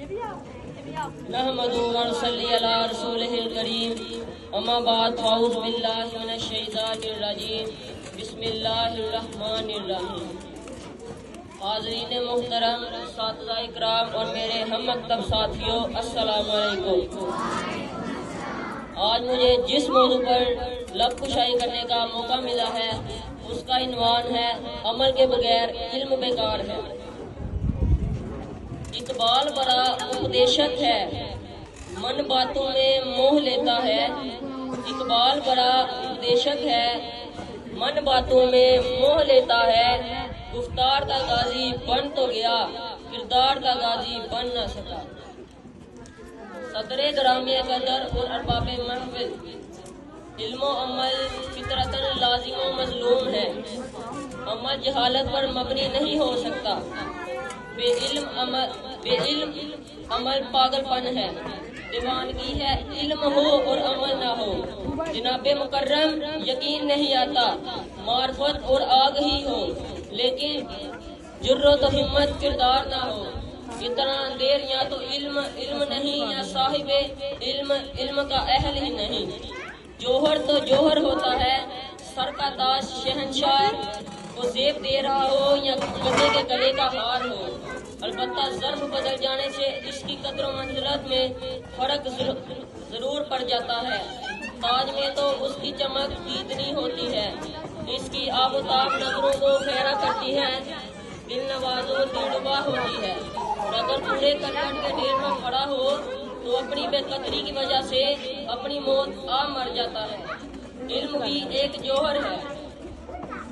नहमदु व नसल्ली अला रसूलिहिल करीम अम्मा बाद फ़अऊज़ु बिल्लाहि मिनश शैतानिर रजीम बिस्मिल्लाहिर रहमानिर रहीम। हाज़रीन मुहतरम, साथिया इकराम और मेरे हम मकतब साथियों, अस्सलामु अलैकुम। आज मुझे जिस मौजू पर लब कुशाई करने का मौका मिला है उसका इन्वान है अमल के बगैर इल्म बेकार है। इकबाल बड़ा उपदेशक है, मन बातों में मोह लेता है। इकबाल बड़ा उपदेशक है, मन बातों में मोह लेता है। गुफ्तार का गाजी बन तो गया, किरदार का गाजी बन न सका। सदरे ग्रामी कदर और अरबाबे महफिल, इल्म अमल फितरतन लाजिम व मजलूम है। अमल जहालत पर मबनी नहीं हो सकता। बेइल्म अमल पागलपन है, दीवानगी है। इल्म हो और अमल ना हो, जनाबे मुकर्रम यकीन नहीं आता। मार्फत और आगही हो लेकिन जुर्रत और हिम्मत किरदार ना हो। इतना देर या तो इल्म नहीं या साहिबे इल्म का अहल ही नहीं। जोहर तो जोहर होता है, सर का ताज शहंशाह को जेब दे रहा हो या गधे के गले का हार हो। अलबत्ता ज़र्फ बदल जाने से इसकी कदर व मंजिलत में फर्क जरूर पड़ जाता है। ताज में तो उसकी चमक इतनी होती है, इसकी आबोताब नजरों को फेरा करती है, दिल नवाजों दिलरुबा होती है। और अगर पूरे करकट के ढेर में खड़ा हो तो अपनी बेकदरी की वजह से अपनी मौत आ मर जाता है। इल्म भी एक जौहर है,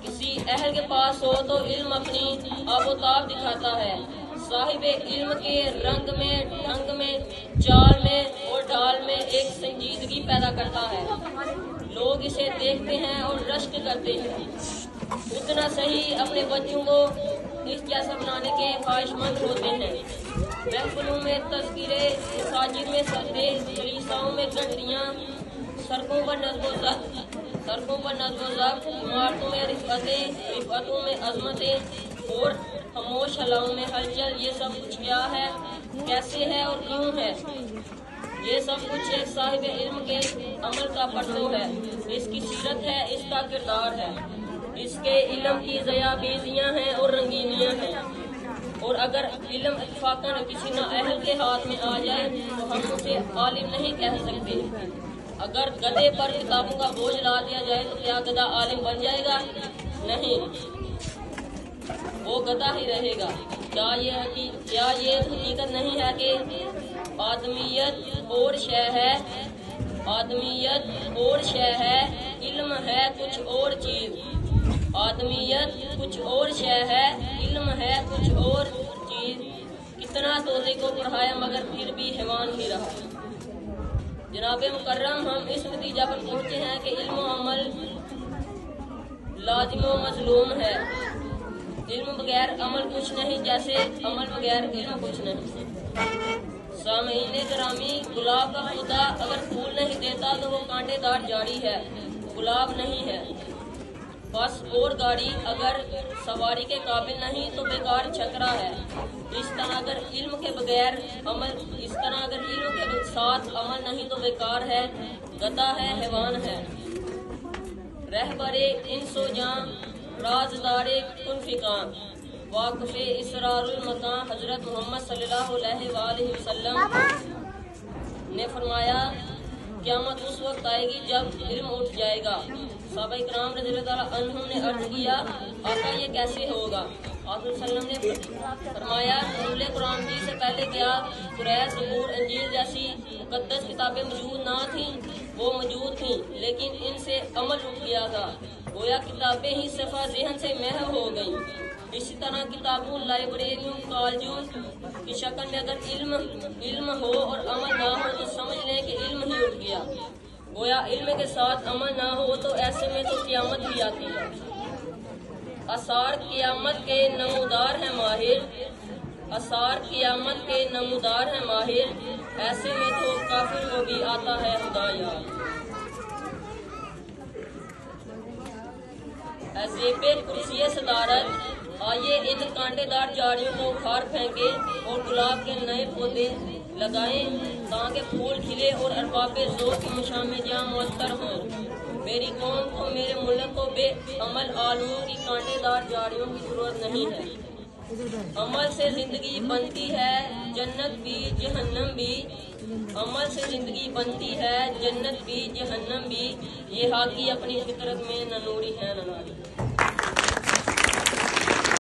किसी अहल के पास हो तो इल्म अपनी आबोताब दिखाता है। साहिबे इल्म के रंग में, ढंग में, चाल में और ढाल में एक संजीदगी पैदा करता है। लोग इसे देखते हैं और रश्क करते हैं। उतना सही अपने बच्चों को इस जैसा बनाने के ख्वाहिशमंद होते हैं। महफिलों में तज़किरे, मसाजिद में सजदे, कलीसियाओं में घंटियां, सड़कों पर नज़्म व ज़ब्त, इमारतों में रिफ़अतों में अज़मतें और खामोश हलाओं में हलचल। ये सब कुछ क्या है, कैसे है और क्यों है? ये सब कुछ एक साहिब इल्म के अमल का पर्दो है, इसकी सीरत है, इसका किरदार है, इसके इल्म की ज़याबीज़ियाँ हैं और रंगीनियाँ हैं। और अगर इल्म इत्तफ़ाक़न किसी नाअहल के हाथ में आ जाए तो हम उसे आलिम नहीं कह सकते। अगर गधे पर किताबों का बोझ ला दिया जाए तो क्या गधा आलिम बन जाएगा? नहीं, वो गधा ही रहेगा। क्या ये हकीकत नहीं है कि आदमियत और शय है, इल्म है कुछ और चीज। आदमियत कुछ और शय है, इल्म है कुछ और चीज। कितना तोते को पढ़ाया मगर फिर भी हैवान ही रहा। जनाबे मुकर्रम, हम इस नतीजा पर पहुंचे हैं कि इल्म अमल लाजिम व मजलूम है। इल्म बगैर अमल कुछ नहीं, जैसे अमल बगैर इल्म कुछ नहीं। सामईने ग्रामी, गुलाब का पौधा अगर फूल नहीं देता तो वो कांटेदार झाड़ी है, गुलाब नहीं है। बस और गाड़ी अगर सवारी के काबिल नहीं तो बेकार छतरा है। इस तरह अगर इल्म के साथ अमल नहीं तो बेकार है, गधा है, हैवान है। रहबरे इंसो जां, राजदारे कुन फिकां, वाक़िफ़े इसरारुल मकां। हज़रत मोहम्मद सल्लल्लाहु अलैहि वसल्लम ने फरमाया, क़यामत उस वक्त आएगी जब इल्म उठ जाएगा। सहाबा इकराम रज़ियल्लाहु अन्हुम ने अर्ज़ किया, आका ये कैसे होगा? आप सल्लम ने फरमाया, नज़ुल कुरान जी से पहले क्या कुरैश, ज़बूर, इंजील जैसी मुक़द्दस किताबें मौजूद ना थीं? वो मौजूद थीं, लेकिन इनसे अमल उठ गया था। गोया किताबें ही सफ़ा ज़हन से महव हो गई। इसी तरह किताबों, लाइब्रेरियों, कॉलेजों की शक्ल में अगर इल्म हो और अमल ना हो तो समझ लें कि इल्म ही उठ गया। गोया इल्म के साथ अमल ना हो तो ऐसे में तो क़यामत ही आती है। आसार क़यामत के नमूदार है माहिर, ऐसे में तो काफिर को भी आता है खुदाया। अज़ीबे कुर्सी सदारत, آئیے ان کانٹے دار جھاڑیوں کو اکھاڑ پھینکے اور گلاب کے نئے پودے لگائیں تاکہ پھول کھلے اور ارباب ذوق کی مشام جہاں معطر ہوں۔ میری قوم کو، میرے ملک کو بے عمل آلوؤں کی کانٹے دار جھاڑیوں کی ضرورت نہیں ہے۔ عمل سے زندگی بنتی ہے جنت بھی جہنم بھی، عمل سے زندگی بنتی ہے جنت بھی جہنم بھی، یہ حاکی اپنی فطرت میں نہ نوری ہے نہ ناری۔